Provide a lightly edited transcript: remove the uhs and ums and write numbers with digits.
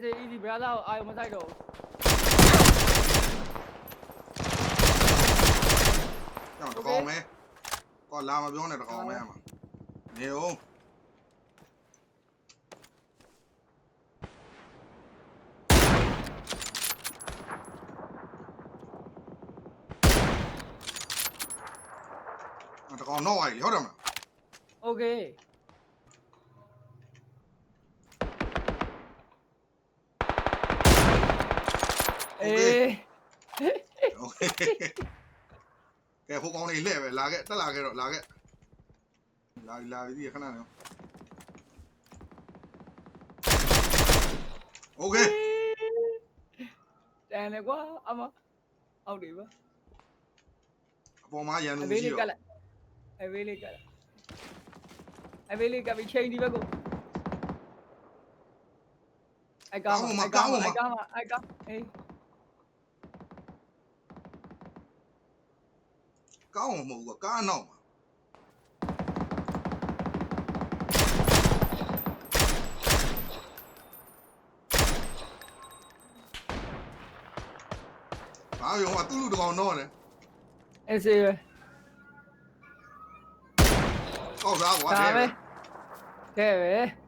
easy brother အာယုံမဆိုင်တော့ကြောက်တကောင်မဲကောလာမပြောနဲ့တကောင်မဲမှာနေအောင်တကောင်တော့ဝိုင်းဟုတ်တယ်မလား okay အေး โอเคကဲဟိုကောင်လေးလှည့်ပဲလာခဲ့တက်လာခဲ့တော့လာခဲ့လာပြီးခဏနေโอเค တန်လေကွာအမအောက်နေပါ အပေါ်မှာရန်သူ အဘေး ရှိ လေးက တော့ လိုက်အဘေးလေးကလိုက်အဘေးလေးကပြီးချိန်ဒီဘက်ကိုအိုက်ကားမှာအေး ကောင်းမဟုတ်ဘူးကားနောက်မှာဘာရောအတူလူတကောင်တော့တယ် အေးစေးပဲ ကောက်သားကွာ ဒါပဲ တဲ့ ကဲပဲ